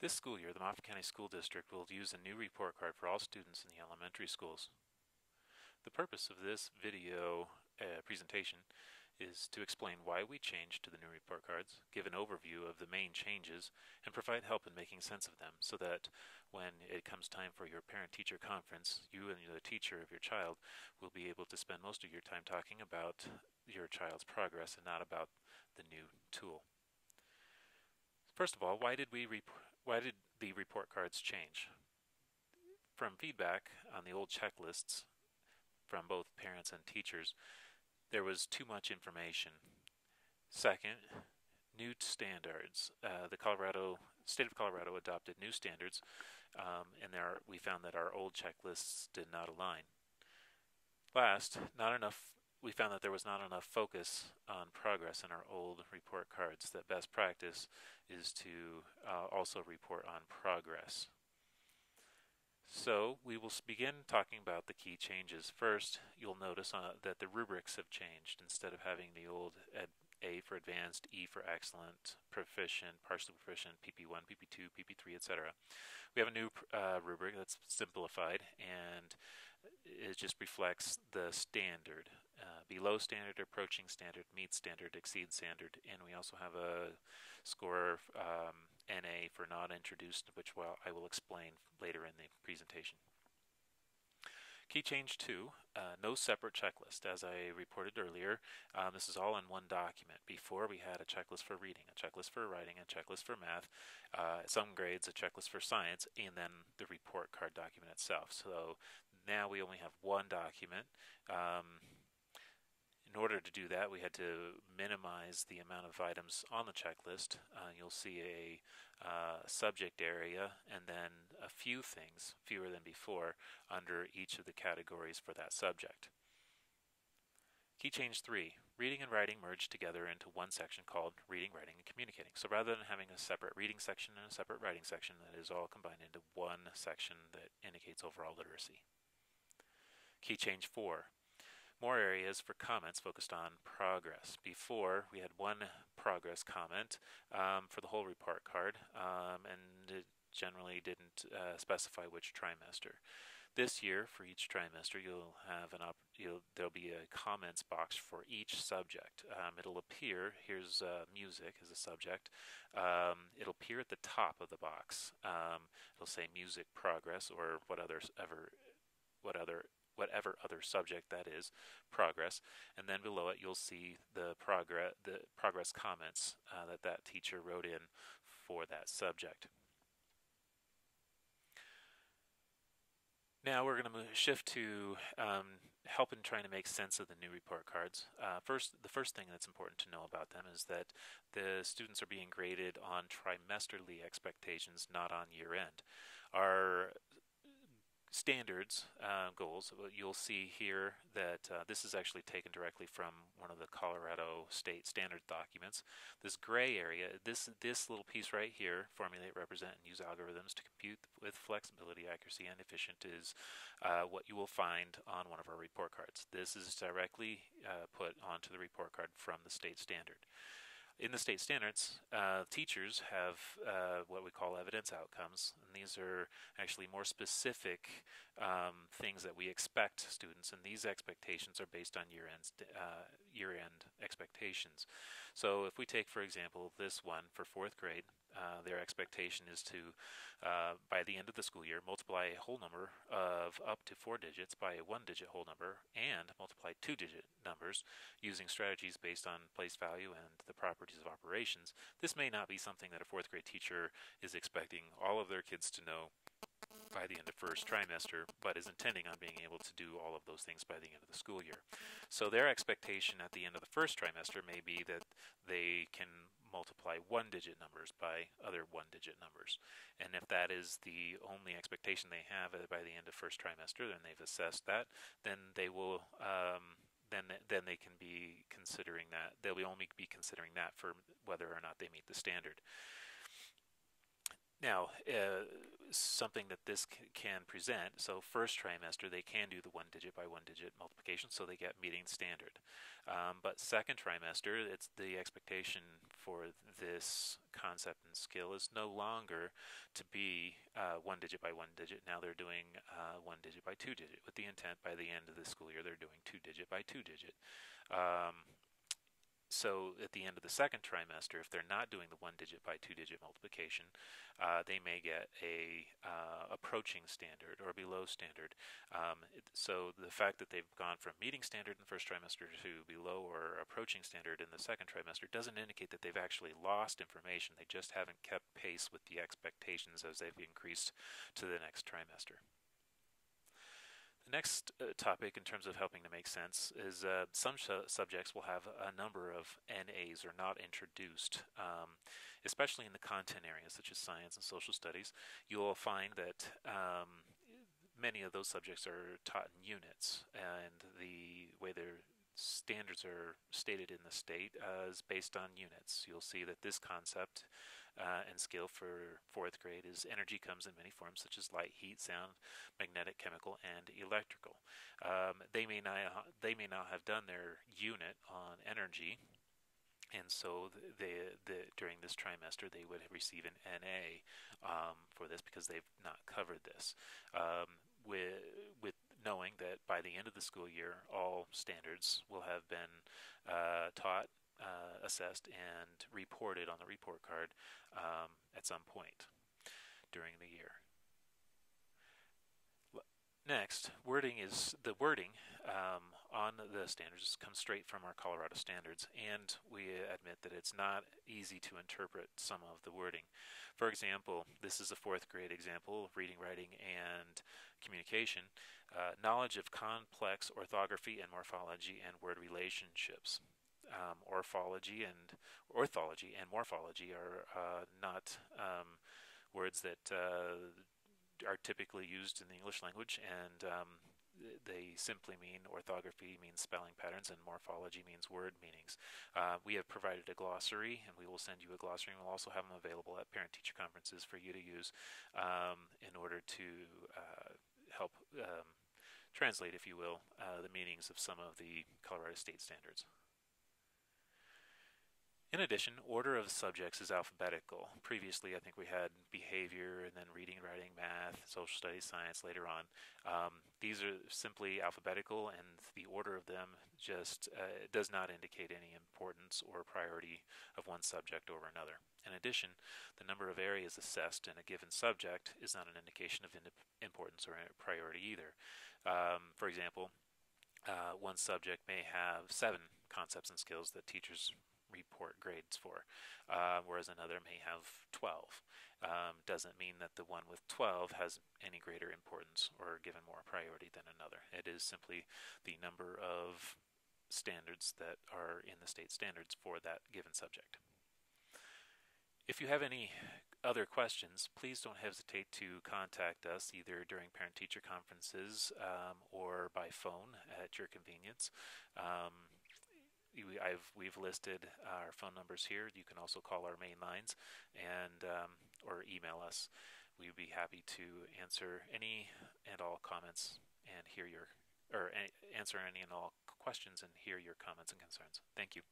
This school year, the Moffat County School District will use a new report card for all students in the elementary schools. The purpose of this video presentation is to explain why we changed to the new report cards, give an overview of the main changes, and provide help in making sense of them so that when it comes time for your parent-teacher conference, you and the teacher of your child will be able to spend most of your time talking about your child's progress and not about the new tool. First of all, why did the report cards change? From feedback on the old checklists from both parents and teachers, there was too much information. Second, new standards. The state of Colorado adopted new standards, and we found that our old checklists did not align. Last, we found that there was not enough focus on progress in our old report cards, that best practice is to also report on progress. So we will begin talking about the key changes. First, you'll notice that the rubrics have changed. Instead of having the old A for advanced, E for excellent, proficient, partially proficient, PP1, PP2, PP3, etc. We have a new rubric that's simplified, and it just reflects the standard. Below standard, approaching standard, meet standard, exceed standard, and we also have a score NA for not introduced, which I will explain later in the presentation. Key change 2, no separate checklist. As I reported earlier, this is all in one document. Before, we had a checklist for reading, a checklist for writing, a checklist for math, some grades, a checklist for science, and then the report card document itself. So now we only have one document. In order to do that, we had to minimize the amount of items on the checklist. You'll see a subject area and then a few things, fewer than before, under each of the categories for that subject. Key change 3, reading and writing merged together into one section called reading, writing, and communicating. So rather than having a separate reading section and a separate writing section, that is all combined into one section that indicates overall literacy. Key change 4, more areas for comments focused on progress. Before, we had one progress comment for the whole report card, and it generally didn't specify which trimester. This year, for each trimester, you'll have there'll be a comments box for each subject. It'll appear. Here's music as a subject. It'll appear at the top of the box. It'll say music progress or whatever other subject that is, progress, and then below it you'll see the progress comments that teacher wrote in for that subject. Now we're going to shift to help in trying to make sense of the new report cards. The first thing that's important to know about them is that the students are being graded on trimesterly expectations, not on year end. Our standards goals, you'll see here that this is actually taken directly from one of the Colorado state standard documents. This gray area, this little piece right here, formulate, represent, and use algorithms to compute with flexibility, accuracy, and efficient, is what you will find on one of our report cards. This is directly put onto the report card from the state standard. In the state standards, teachers have what we call evidence outcomes, and these are actually more specific things that we expect students, and these expectations are based on year-end expectations. So if we take, for example, this one for 4th grade, their expectation is to, by the end of the school year, multiply a whole number of up to 4 digits by a 1-digit whole number and multiply 2-digit numbers using strategies based on place value and the properties of operations. This may not be something that a 4th grade teacher is expecting all of their kids to know by the end of first trimester, but is intending on being able to do all of those things by the end of the school year. So their expectation at the end of the first trimester may be that they can multiply 1-digit numbers by other 1-digit numbers. And if that is the only expectation they have by the end of first trimester, then they've assessed that, then they will then they can be considering that. They'll only be considering that for whether or not they meet the standard. Now, something that this can present, so first trimester they can do the 1-digit by 1-digit multiplication, so they get meeting standard. But second trimester, it's the expectation for this concept and skill is no longer to be 1 digit by 1 digit. Now they're doing 1 digit by 2 digit, with the intent by the end of the school year they're doing 2 digit by 2 digit. So at the end of the second trimester, if they're not doing the 1 digit by 2 digit multiplication, they may get a approaching standard or below standard. So the fact that they've gone from meeting standard in the first trimester to below or approaching standard in the second trimester doesn't indicate that they've actually lost information. They just haven't kept pace with the expectations as they've increased to the next trimester. The next topic in terms of helping to make sense is some subjects will have a number of NAs or not introduced, especially in the content areas such as science and social studies. You will find that many of those subjects are taught in units, and the way their standards are stated in the state is based on units. You'll see that this concept and skill for 4th grade is energy comes in many forms such as light, heat, sound, magnetic, chemical, and electrical. They may not have done their unit on energy, and so during this trimester they would receive an NA for this because they've not covered this. With knowing that by the end of the school year all standards will have been taught, assessed, and reported on the report card at some point during the year. Next, wording on the standards comes straight from our Colorado standards, and we admit that it's not easy to interpret some of the wording. For example, this is a 4th grade example of reading, writing, and communication. Knowledge of complex orthography and morphology and word relationships. Orthology and morphology are not words that are typically used in the English language, and they simply mean orthography means spelling patterns and morphology means word meanings. We have provided a glossary, and we will send you a glossary, and we'll also have them available at parent-teacher conferences for you to use in order to help translate, if you will, the meanings of some of the Colorado State standards. In addition, order of subjects is alphabetical. Previously, I think we had behavior and then reading, writing, math, social studies, science later on. These are simply alphabetical, and the order of them just does not indicate any importance or priority of one subject over another. In addition, the number of areas assessed in a given subject is not an indication of importance or priority either. For example, one subject may have 7 concepts and skills that teachers report grades for, whereas another may have 12. Doesn't mean that the one with 12 has any greater importance or given more priority than another. It is simply the number of standards that are in the state standards for that given subject. If you have any other questions, please don't hesitate to contact us either during parent-teacher conferences or by phone at your convenience. We've listed our phone numbers here. You can also call our main lines and or email us. We'd be happy to answer any and all comments and answer any and all questions and hear your comments and concerns. Thank you.